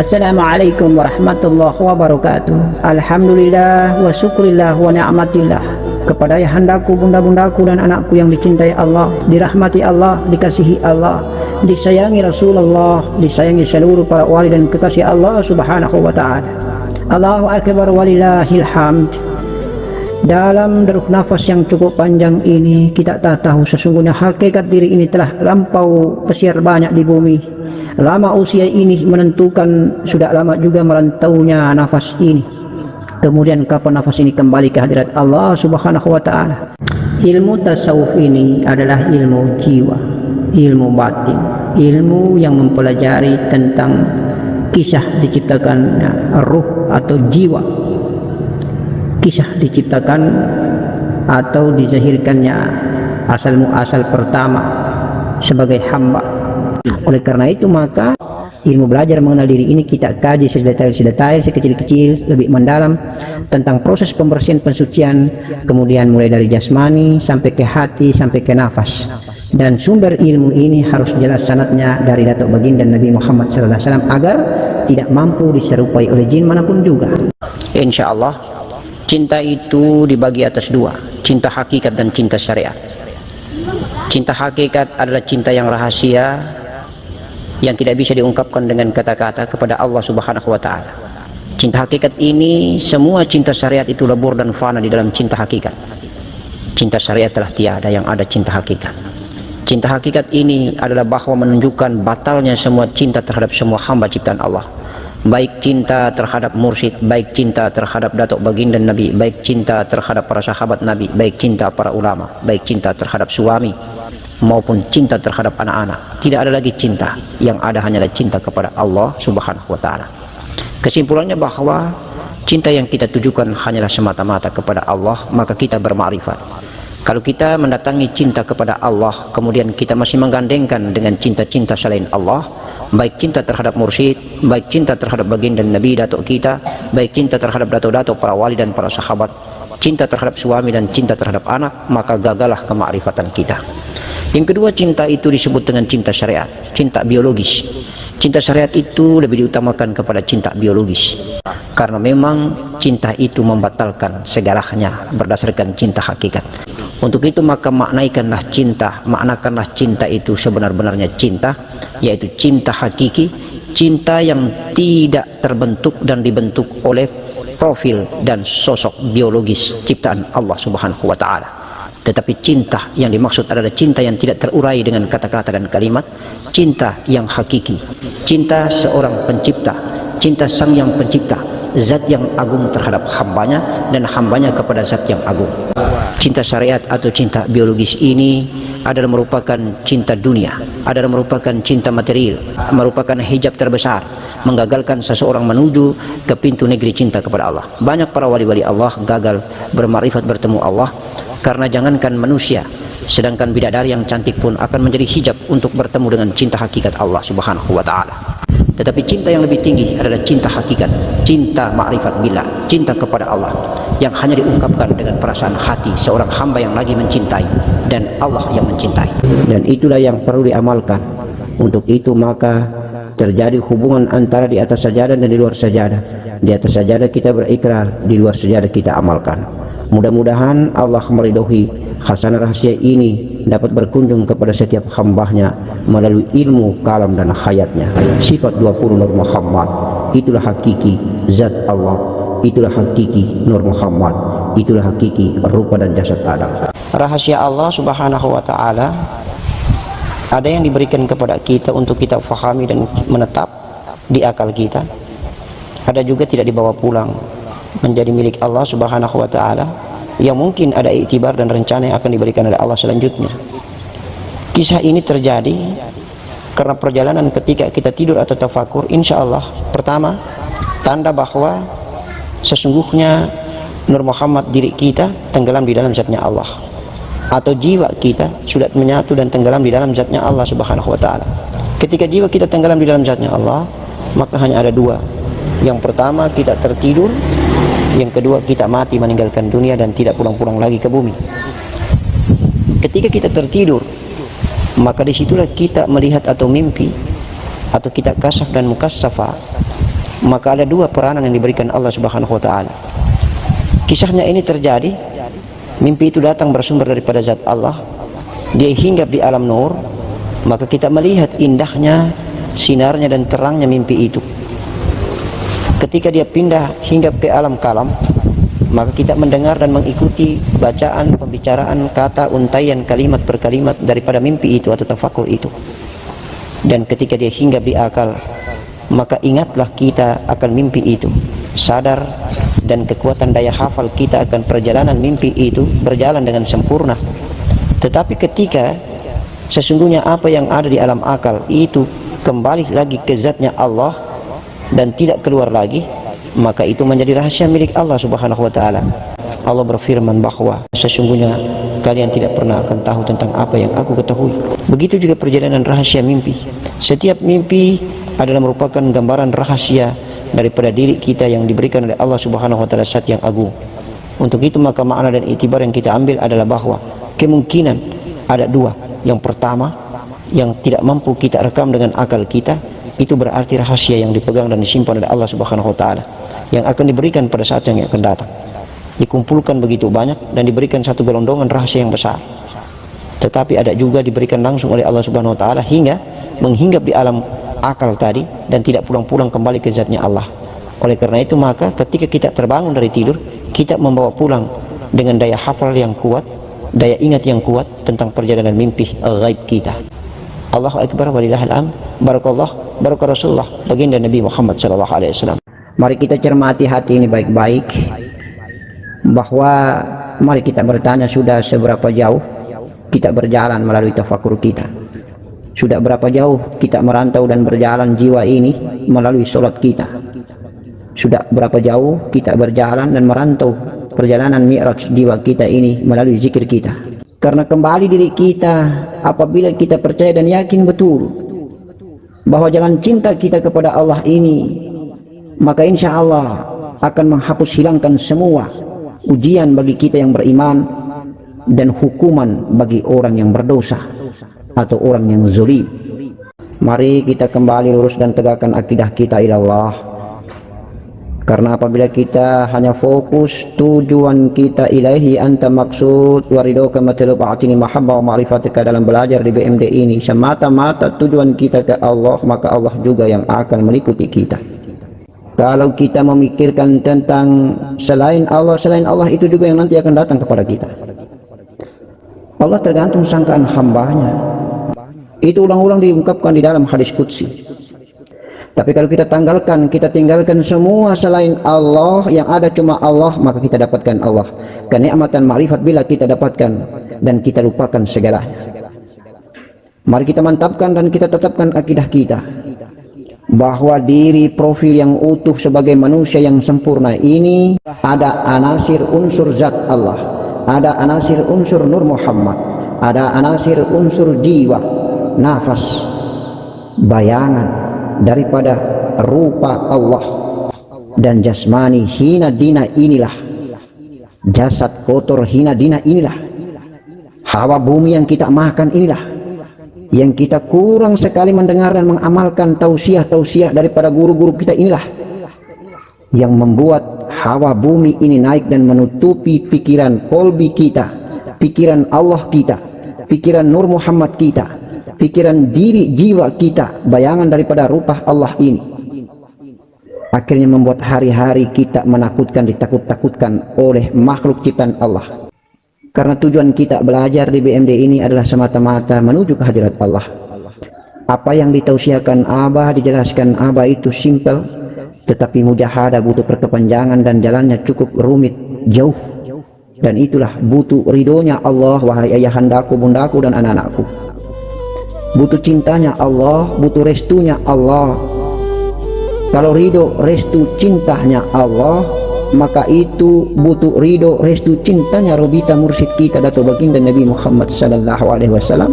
Assalamualaikum warahmatullahi wabarakatuh. Alhamdulillah wa syukurillah wa ni'matillah. Kepada ayahandaku, bunda-bundaku dan anakku yang dicintai Allah, dirahmati Allah, dikasihi Allah, disayangi Rasulullah, disayangi seluruh para wali dan kekasih Allah subhanahu wa ta'ala. Allahu akbar walillahil hamd. Dalam deruk nafas yang cukup panjang ini, kita tak tahu sesungguhnya hakikat diri ini telah lampau pesiar banyak di bumi. Lama usia ini menentukan, sudah lama juga merantaunya nafas ini. Kemudian kapan nafas ini kembali ke hadirat Allah subhanahu wa ta'ala. Ilmu tasawuf ini adalah ilmu jiwa, ilmu batin, ilmu yang mempelajari tentang kisah diciptakannya ruh atau jiwa, kisah diciptakan atau dizahirkannya asal muasal pertama sebagai hamba. Oleh karena itu maka ilmu belajar mengenal diri ini kita kaji sedetail, sekecil-kecil, lebih mendalam tentang proses pembersihan pensucian, kemudian mulai dari jasmani sampai ke hati sampai ke nafas. Dan sumber ilmu ini harus jelas sanadnya dari Datuk Baginda Nabi Muhammad SAW agar tidak mampu diserupai oleh jin manapun juga. Insya Allah cinta itu dibagi atas dua, cinta hakikat dan cinta syariat. Cinta hakikat adalah cinta yang rahasia, yang tidak bisa diungkapkan dengan kata-kata kepada Allah subhanahu wa ta'ala. Cinta hakikat ini, semua cinta syariat itu lebur dan fana di dalam cinta hakikat. Cinta syariat telah tiada, yang ada cinta hakikat. Cinta hakikat ini adalah bahwa menunjukkan batalnya semua cinta terhadap semua hamba ciptaan Allah. Baik cinta terhadap mursyid, baik cinta terhadap Datuk Baginda Nabi, baik cinta terhadap para sahabat Nabi, baik cinta para ulama, baik cinta terhadap suami, maupun cinta terhadap anak-anak. Tidak ada lagi cinta, yang ada hanyalah cinta kepada Allah subhanahu wa ta'ala. Kesimpulannya bahwa cinta yang kita tujukan hanyalah semata-mata kepada Allah, maka kita bermakrifat. Kalau kita mendatangi cinta kepada Allah, kemudian kita masih menggandengkan dengan cinta-cinta selain Allah, baik cinta terhadap mursyid, baik cinta terhadap baginda Nabi Datuk kita, baik cinta terhadap datuk-datuk para wali dan para sahabat, cinta terhadap suami dan cinta terhadap anak, maka gagallah kemakrifatan kita. Yang kedua, cinta itu disebut dengan cinta syariat, cinta biologis. Cinta syariat itu lebih diutamakan kepada cinta biologis, karena memang cinta itu membatalkan segalanya berdasarkan cinta hakikat. Untuk itu maka maknaikanlah cinta, maknakanlah cinta itu sebenar-benarnya cinta, yaitu cinta hakiki, cinta yang tidak terbentuk dan dibentuk oleh profil dan sosok biologis ciptaan Allah subhanahu wa ta'ala. Tetapi cinta yang dimaksud adalah cinta yang tidak terurai dengan kata-kata dan kalimat, cinta yang hakiki, cinta seorang pencipta, cinta sang yang pencipta, zat yang agung terhadap hambanya dan hambanya kepada zat yang agung. Cinta syariat atau cinta biologis ini adalah merupakan cinta dunia, adalah merupakan cinta material, merupakan hijab terbesar, menggagalkan seseorang menuju ke pintu negeri cinta kepada Allah. Banyak para wali-wali Allah gagal bermakrifat bertemu Allah, karena jangankan manusia, sedangkan bidadari yang cantik pun akan menjadi hijab untuk bertemu dengan cinta hakikat Allah subhanahu wa ta'ala. Tetapi cinta yang lebih tinggi adalah cinta hakikat, cinta ma'rifat billah, cinta kepada Allah, yang hanya diungkapkan dengan perasaan hati seorang hamba yang lagi mencintai dan Allah yang mencintai. Dan itulah yang perlu diamalkan. Untuk itu maka terjadi hubungan antara di atas sajadah dan di luar sajadah. Di atas sajadah kita berikrar, di luar sajadah kita amalkan. Mudah-mudahan Allah meridhoi khasanah rahasia ini dapat berkunjung kepada setiap hambanya melalui ilmu kalam dan hayatnya. Sifat 20 Nur Muhammad, itulah hakiki zat Allah, itulah hakiki Nur Muhammad, itulah hakiki rupa dan jasad Adam. Rahasia Allah subhanahu wa ta'ala ada yang diberikan kepada kita untuk kita fahami dan menetap di akal kita, ada juga tidak dibawa pulang menjadi milik Allah subhanahu wa ta'ala, yang mungkin ada iktibar dan rencana yang akan diberikan oleh Allah selanjutnya. Kisah ini terjadi karena perjalanan ketika kita tidur atau tafakur. Insya Allah pertama, tanda bahwa sesungguhnya Nur Muhammad diri kita tenggelam di dalam zatnya Allah, atau jiwa kita sudah menyatu dan tenggelam di dalam zatnya Allah subhanahu wa ta'ala. Ketika jiwa kita tenggelam di dalam zatnya Allah, maka hanya ada dua. Yang pertama, kita tertidur. Yang kedua, kita mati meninggalkan dunia dan tidak pulang-pulang lagi ke bumi. Ketika kita tertidur, maka disitulah kita melihat atau mimpi, atau kita kasaf dan mukassafa, maka ada dua peranan yang diberikan Allah Subhanahu wa taala. Kisahnya ini terjadi, mimpi itu datang bersumber daripada zat Allah, dia hinggap di alam nur, maka kita melihat indahnya, sinarnya dan terangnya mimpi itu. Ketika dia pindah hinggap ke alam kalam, maka kita mendengar dan mengikuti bacaan, pembicaraan, kata, untaian, kalimat per kalimat daripada mimpi itu atau tafakur itu. Dan ketika dia hinggap di akal, maka ingatlah kita akan mimpi itu, sadar, dan kekuatan daya hafal kita akan perjalanan mimpi itu berjalan dengan sempurna. Tetapi ketika sesungguhnya apa yang ada di alam akal itu kembali lagi ke zatnya Allah dan tidak keluar lagi, maka itu menjadi rahasia milik Allah Subhanahu wa taala. Allah berfirman bahwa sesungguhnya kalian tidak pernah akan tahu tentang apa yang aku ketahui. Begitu juga perjalanan rahasia mimpi. Setiap mimpi adalah merupakan gambaran rahasia daripada diri kita yang diberikan oleh Allah Subhanahu wa taala zat yang agung. Untuk itu maka makna dan itibar yang kita ambil adalah bahwa kemungkinan ada dua. Yang pertama, yang tidak mampu kita rekam dengan akal kita, itu berarti rahasia yang dipegang dan disimpan oleh Allah Subhanahu wa taala yang akan diberikan pada saat yang akan datang. Dikumpulkan begitu banyak dan diberikan satu gelondongan rahasia yang besar. Tetapi ada juga diberikan langsung oleh Allah Subhanahu wa taala hingga menghinggap di alam akal tadi dan tidak pulang-pulang kembali ke zatnya Allah. Oleh karena itu maka ketika kita terbangun dari tidur, kita membawa pulang dengan daya hafal yang kuat, daya ingat yang kuat tentang perjalanan mimpi ghaib kita. Allahu Akbar walillahil hamd. Barakallah, barakah Rasulullah, baginda Nabi Muhammad sallallahu alaihi wasallam. Mari kita cermati hati ini baik-baik, bahwa mari kita bertanya sudah seberapa jauh kita berjalan melalui tafakur kita. Sudah berapa jauh kita merantau dan berjalan jiwa ini melalui sholat kita. Sudah berapa jauh kita berjalan dan merantau perjalanan mi'raj jiwa kita ini melalui zikir kita. Karena kembali diri kita apabila kita percaya dan yakin betul bahwa jalan cinta kita kepada Allah ini, maka insya Allah akan menghapus hilangkan semua ujian bagi kita yang beriman dan hukuman bagi orang yang berdosa atau orang yang zalim. Mari kita kembali lurus dan tegakkan akidah kita ila Allah. Karena apabila kita hanya fokus tujuan kita ilahi anta maksud waridoka matlub atini mahabbah wa ma'rifatika dalam belajar di BMD ini, semata-mata tujuan kita ke Allah, maka Allah juga yang akan meliputi kita. Kalau kita memikirkan tentang selain Allah itu juga yang nanti akan datang kepada kita. Allah tergantung sangkaan hambanya. Itu ulang-ulang diungkapkan di dalam hadis qudsi. Tapi kalau kita tinggalkan semua selain Allah, yang ada cuma Allah, maka kita dapatkan Allah. Kenikmatan ma'rifat bila kita dapatkan dan kita lupakan segalanya. Mari kita mantapkan dan kita tetapkan akidah kita bahwa diri profil yang utuh sebagai manusia yang sempurna ini ada anasir unsur zat Allah, ada anasir unsur Nur Muhammad, ada anasir unsur jiwa, nafas, bayangan daripada rupa Allah, dan jasmani hina dina inilah, jasad kotor hina dina inilah, hawa bumi yang kita makan inilah, yang kita kurang sekali mendengar dan mengamalkan tausiah-tausiah daripada guru-guru kita inilah, yang membuat hawa bumi ini naik dan menutupi pikiran kolbi kita, pikiran Allah kita, pikiran Nur Muhammad kita, pikiran diri jiwa kita, bayangan daripada rupa Allah ini. Akhirnya membuat hari-hari kita menakutkan, ditakut-takutkan oleh makhluk ciptaan Allah. Karena tujuan kita belajar di BMD ini adalah semata-mata menuju kehadirat Allah. Apa yang ditausiahkan Abah, dijelaskan Abah itu simple, tetapi mujahadah butuh perkepanjangan dan jalannya cukup rumit, jauh. Dan itulah butuh ridhonya Allah, wahai ayahandaku, bundaku dan anak-anakku. Butuh cintanya Allah, butuh restunya Allah. Kalau ridho, restu, cintanya Allah, maka itu butuh ridho, restu, cintanya Robita mursyid kita Dato' Baginda Nabi Muhammad sallallahu alaihi wasallam,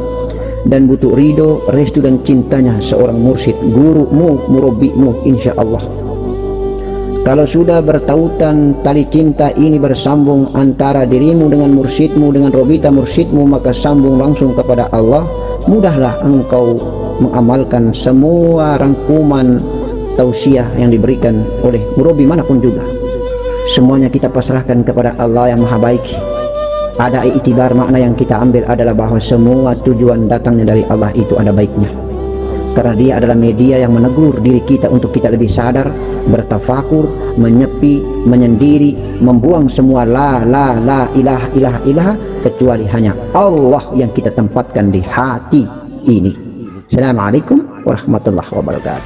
dan butuh ridho, restu dan cintanya seorang mursyid, gurumu, murabbimu insyaallah. Kalau sudah bertautan tali cinta ini bersambung antara dirimu dengan mursyidmu, dengan Robita mursyidmu, maka sambung langsung kepada Allah. Mudahlah engkau mengamalkan semua rangkuman tausiah yang diberikan oleh murabi manapun juga. Semuanya kita pasrahkan kepada Allah yang maha baik. Ada iktibar, makna yang kita ambil adalah bahwa semua tujuan datangnya dari Allah itu ada baiknya. Karena dia adalah media yang menegur diri kita untuk kita lebih sadar, bertafakur, menyepi, menyendiri, membuang semua la ilaha kecuali hanya Allah yang kita tempatkan di hati ini. Assalamualaikum warahmatullahi wabarakatuh.